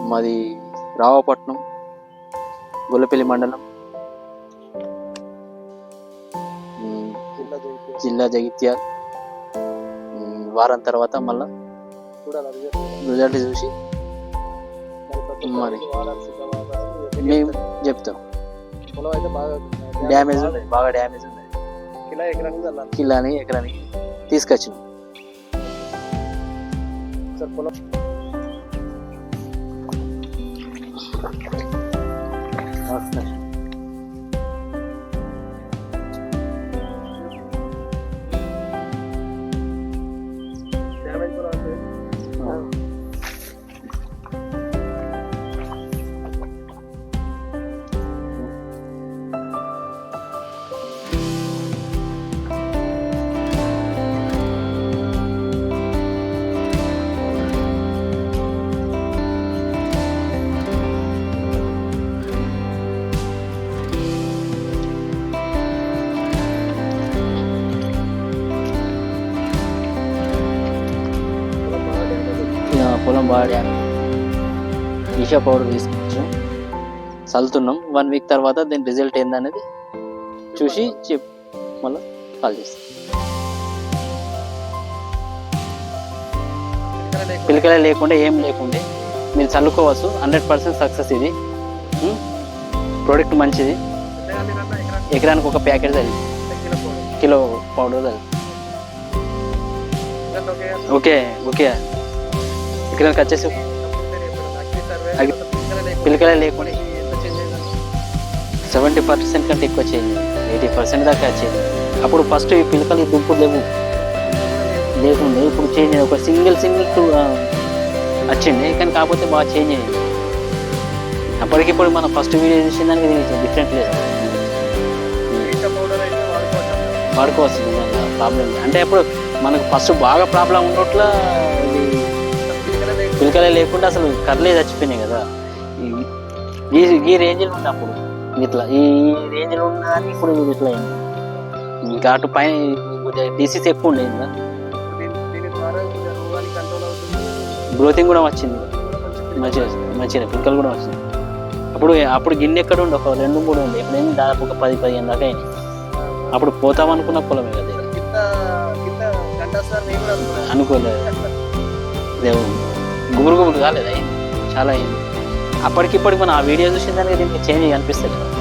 మాది రావపట్నం, గొల్లపల్లి మండలం, జిల్లా జగిత్యాల. వారం తర్వాత మళ్ళా రిజల్ట్ చూసి మరి మేము చెప్తాం. డ్యామేజ్ ఉంది, బాగా డ్యామేజ్ ఉంది. కిలాని ఎకరానికి తీసుకొచ్చినాం. పొలం బాగా డ్యామేజ్. ఈషా పౌడర్ తీసుకొచ్చాం, చల్లుతున్నాం. 1 వీక్ తర్వాత దీని రిజల్ట్ ఏందనేది చూసి మళ్ళీ కాల్ చేస్తాం. పిలకలే లేకుండా ఏం లేకుండే మీరు చల్లుకోవచ్చు. 100% సక్సెస్. ఇది ప్రోడక్ట్ మంచిది. ఎకరానికి ఒక ప్యాకెట్ చల్లి, కిలో పౌడర్ చల్లి. ఓకే ఓకే ఎకరానికి వచ్చేసి పిలకలే లేకుండా 70% కంటే ఎక్కువ చేంజ్, 80% దాకా వచ్చేది. అప్పుడు ఫస్ట్ ఈ పిలకలు దుంపులు లేకుండే, ఇప్పుడు చేంజ్ అయ్యింది. ఒక సింగిల్ వచ్చింది కానీ కాకపోతే బాగా చేంజ్ అయ్యింది. అప్పటికిప్పుడు మనం ఫస్ట్ వీడియో చూసిన దానికి డిఫరెంట్ లేదు. వాడుకోవచ్చు, ప్రాబ్లం లేదు. అంటే ఇప్పుడు మనకు ఫస్ట్ బాగా ప్రాబ్లం ఉన్నట్ల పిలకలే లేకుండా అసలు కర్లే చచ్చిపోయినాయి కదా. ఈ రేంజ్లో ఉంది అప్పుడు ఇట్లా, ఈ రేంజ్లో ఉన్నా కానీ ఇప్పుడు ఇట్లా అయింది. ఇంకా అటు పైన డిసీజ్ ఎక్కువ ఉండేది కదా. గ్రోతింగ్ కూడా వచ్చింది మంచిగా పిలకలు కూడా వచ్చింది. అప్పుడు గిన్నె ఎక్కడ ఉండే, ఒక 2-3 ఉండే. ఎప్పుడైనా దాదాపు ఒక 10-15 దాకా అయినాయి. అప్పుడు పోతామనుకున్న పొలమే కదా, అనుకోలేదు. గుబురు కాలేదు, అయింది చాలా అయింది. అప్పటికిప్పటికి మనం ఆ వీడియో చూసిన దానికి దీనికి చేంజ్ అనిపిస్తుంది కదా.